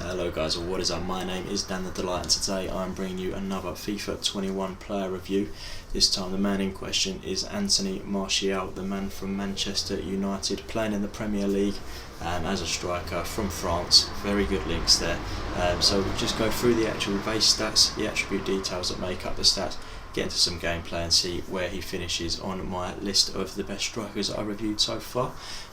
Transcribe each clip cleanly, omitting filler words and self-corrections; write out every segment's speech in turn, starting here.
Hello guys, or what is up? My name is Dan the Delight, and today I'm bringing you another FIFA 21 player review. This time the man in question is Anthony Martial, the man from Manchester United, playing in the Premier League as a striker from France. Very good links there. So we'll just go through the actual base stats, the attribute details that make up the stats, get into some gameplay and see where he finishes on my list of the best strikers I reviewed so far.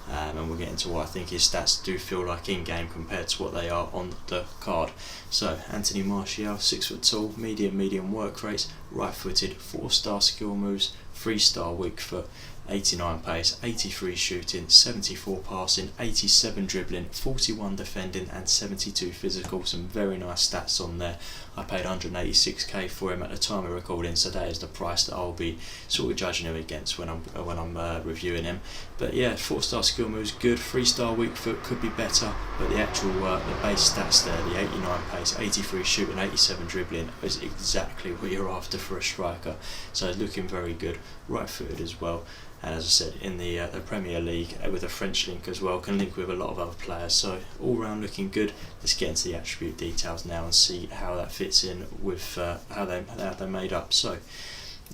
And we'll get into what I think his stats do feel like in game compared to what they are on the card. So Anthony Martial, 6 foot tall, medium work rates, right footed, 4-star skill moves, 3-star weak foot, 89 pace, 83 shooting, 74 passing, 87 dribbling, 41 defending and 72 physical. Some very nice stats on there. I paid 186k for him at the time of recording, so that is the price that I'll be sort of judging him against when I'm reviewing him. But yeah, 4-star skill moves good, 3-star weak foot could be better, but the actual the base stats there, the 89 pace, 83 shooting, 87 dribbling is exactly what you're after for a striker. So it's looking very good, right footed as well. And as I said, in the Premier League with a French link as well, can link with a lot of other players. So all round looking good. Let's get into the attribute details now and see how that fits in with how they're made up. So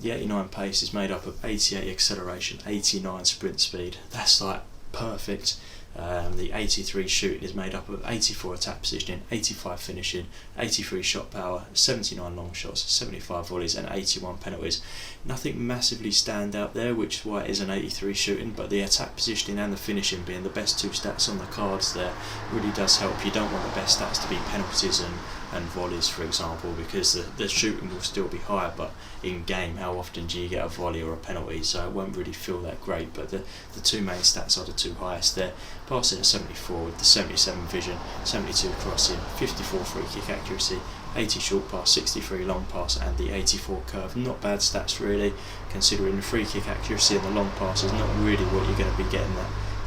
the 89 pace is made up of 88 acceleration, 89 sprint speed. That's like perfect. The 83 shooting is made up of 84 attack positioning, 85 finishing, 83 shot power, 79 long shots, 75 volleys and 81 penalties. Nothing massively stand out there, which is why it is an 83 shooting, but the attack positioning and the finishing being the best two stats on the cards there really does help. You don't want the best stats to be penalties and volleys, for example, because the shooting will still be higher, but in game, how often do you get a volley or a penalty? So it won't really feel that great, but the two main stats are the two highest there. Passing at 74 with the 77 vision, 72 crossing, 54 free kick accuracy, 80 short pass, 63 long pass and the 84 curve. Not bad stats really, considering the free kick accuracy and the long pass is not really what you're going to be getting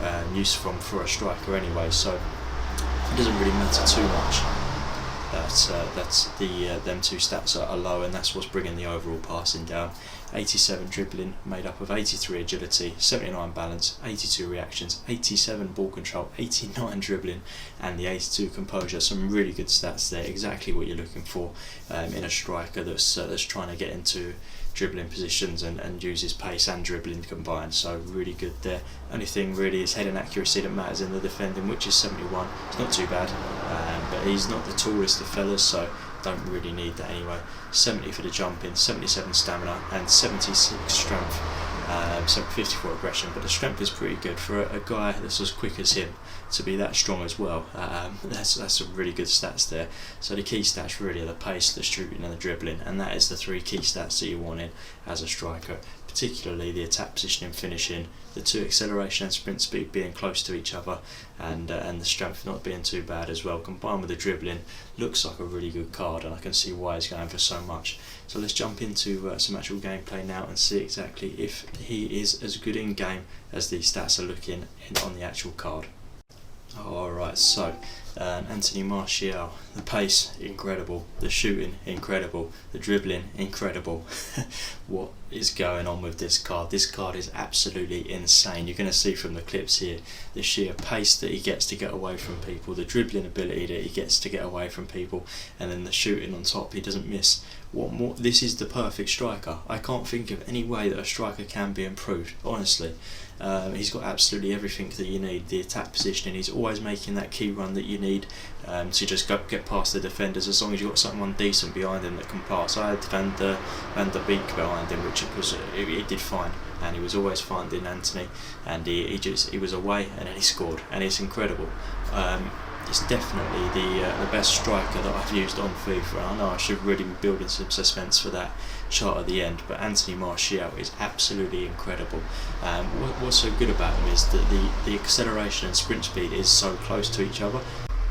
that use from for a striker anyway, so it doesn't really matter too much. That's them two stats are low, and that's what's bringing the overall passing down. 87 dribbling, made up of 83 agility, 79 balance, 82 reactions, 87 ball control, 89 dribbling and the 82 composure. Some really good stats there, exactly what you're looking for in a striker that's trying to get into dribbling positions and uses pace and dribbling combined. So really good there. Only thing really is heading accuracy that matters in the defending, which is 71. It's not too bad, but he's not the tallest of fellas, so don't really need that anyway. 70 for the jumping, 77 stamina and 76 strength, 54 aggression, but the strength is pretty good for a guy that's as quick as him to be that strong as well. That's some really good stats there. So the key stats really are the pace, the shooting and the dribbling, and that is the three key stats that you want in as a striker, particularly the attack positioning, finishing, the two acceleration and sprint speed being close to each other, and the strength not being too bad as well. Combined with the dribbling, looks like a really good card, and I can see why he's going for so much. So let's jump into some actual gameplay now and see exactly if he is as good in game as these stats are looking on the actual card. Alright, so Anthony Martial, the pace incredible, the shooting incredible, the dribbling incredible. What is going on with this card? This card is absolutely insane. You're going to see from the clips here the sheer pace that he gets to get away from people, the dribbling ability that he gets to get away from people, and then the shooting on top. He doesn't miss. What more? This is the perfect striker. I can't think of any way that a striker can be improved, honestly. He's got absolutely everything that you need. The attack positioning, he's always making that key run that you need to just get past the defenders, as long as you've got someone decent behind him that can pass. I had Van der Beek behind him, which it did fine, and he was always finding Anthony, and he was away and then he scored, and it's incredible. It's definitely the best striker that I've used on FIFA. I know I should really be building some suspense for that chart at the end, but Anthony Martial is absolutely incredible. What's so good about him is that the acceleration and sprint speed is so close to each other.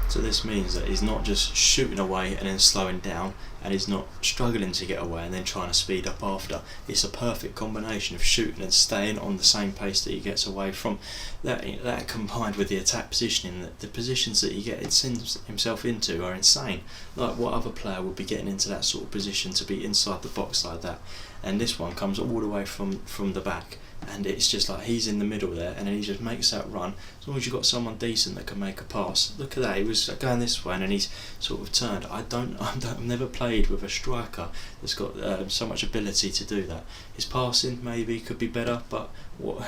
So this means that he's not just shooting away and then slowing down, and he's not struggling to get away and then trying to speed up after. It's a perfect combination of shooting and staying on the same pace that he gets away from. That combined with the attack positioning, the positions that he gets himself into are insane. Like, what other player would be getting into that sort of position to be inside the box like that? And this one comes all the way from the back. and it's just like he's in the middle there, and then he just makes that run. As long as you've got someone decent that can make a pass. Look at that, he was going this way and then he's sort of turned. I've never played with a striker that's got so much ability to do that. His passing maybe could be better, but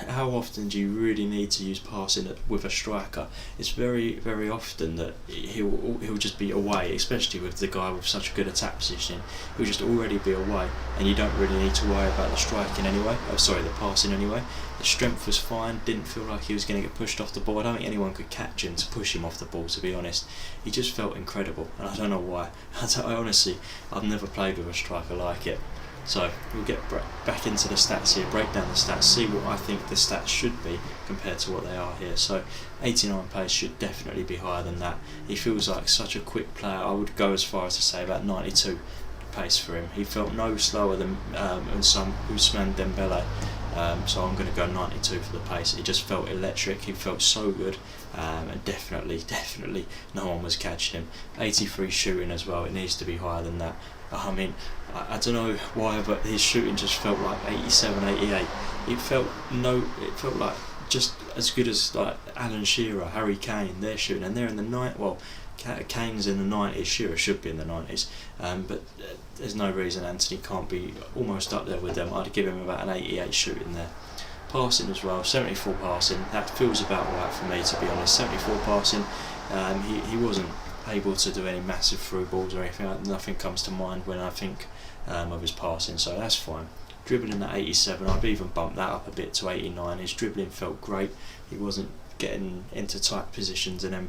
how often do you really need to use passing with a striker? It's very, very often that he'll just be away, especially with the guy with such a good attack position. He'll just already be away, and you don't really need to worry about the striking anyway. The passing anyway. The strength was fine. Didn't feel like he was going to get pushed off the ball. I don't think anyone could catch him to push him off the ball, to be honest. He just felt incredible, and I don't know why. I've never played with a striker like it. So we'll get back into the stats here, break down the stats, see what I think the stats should be compared to what they are here. So 89 pace should definitely be higher than that. He feels like such a quick player. I would go as far as to say about 92 pace for him. He felt no slower than Ousmane Dembele. So I'm going to go 92 for the pace. It just felt electric. He felt so good, and definitely no one was catching him. 83 shooting as well. It needs to be higher than that. I mean, I don't know why, but his shooting just felt like 87, 88. It felt like just as good as like Alan Shearer, Harry Kane. They're shooting, and they're in the night. Well, Kane's in the 90s. Shearer should be in the 90s, but there's no reason Anthony can't be almost up there with them. I'd give him about an 88 shooting there. Passing as well, 74 passing. That feels about right for me, to be honest. 74 passing. He wasn't able to do any massive through balls or anything. Nothing comes to mind when I think of his passing, so that's fine. Dribbling at 87, I'd even bump that up a bit to 89. His dribbling felt great. He wasn't getting into tight positions and then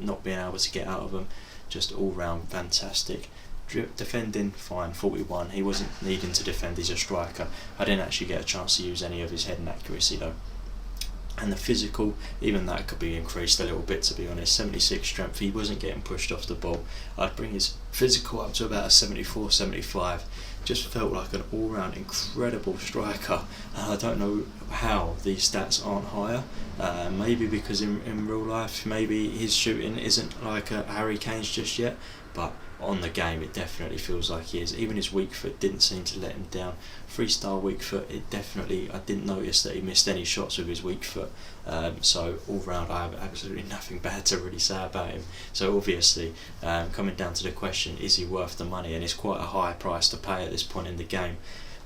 not being able to get out of them. Just all round fantastic. Defending fine, 41. He wasn't needing to defend. He's a striker. I didn't actually get a chance to use any of his heading accuracy though. And the physical, even that could be increased a little bit, to be honest. 76 strength, he wasn't getting pushed off the ball. I'd bring his physical up to about a 74, 75. Just felt like an all-round incredible striker. I don't know how these stats aren't higher. Maybe because in real life, maybe his shooting isn't like Harry Kane's just yet, but on the game it definitely feels like he is. Even his weak foot didn't seem to let him down. Freestyle weak foot, I didn't notice that he missed any shots with his weak foot. So all round I have absolutely nothing bad to really say about him. So obviously, coming down to the question, is he worth the money? And it's quite a high price to pay at this point in the game.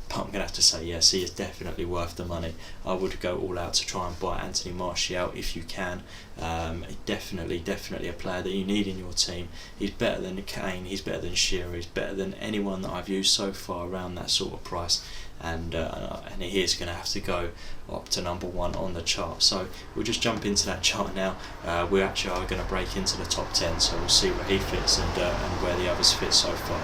But I'm going to have to say yes, he is definitely worth the money. I would go all out to try and buy Anthony Martial if you can. Definitely a player that you need in your team. He's better than Kane, he's better than Shearer, he's better than anyone that I've used so far around that sort of price. And he is going to have to go up to number one on the chart. So we'll just jump into that chart now. We actually are going to break into the top 10, so we'll see where he fits and where the others fit so far.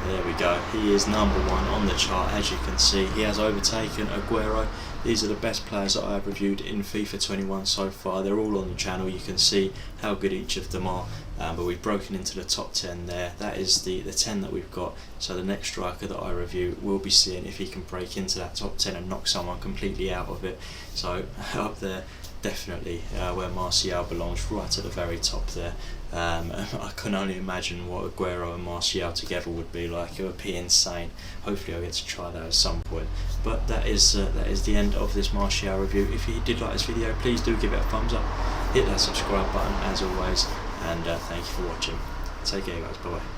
There we go, he is number one on the chart. As you can see, he has overtaken Aguero. These are the best players that I have reviewed in FIFA 21 so far. They're all on the channel, you can see how good each of them are. But we've broken into the top 10 there. That is the 10 that we've got. So the next striker that I review, we'll be seeing if he can break into that top 10 and knock someone completely out of it. So up there, definitely where Martial belongs, right at the very top there. I can only imagine what Aguero and Martial together would be like. It would be insane. Hopefully I'll get to try that at some point. But that is the end of this Martial review. If you did like this video, please do give it a thumbs up, hit that subscribe button as always, and thank you for watching. Take care guys, bye bye.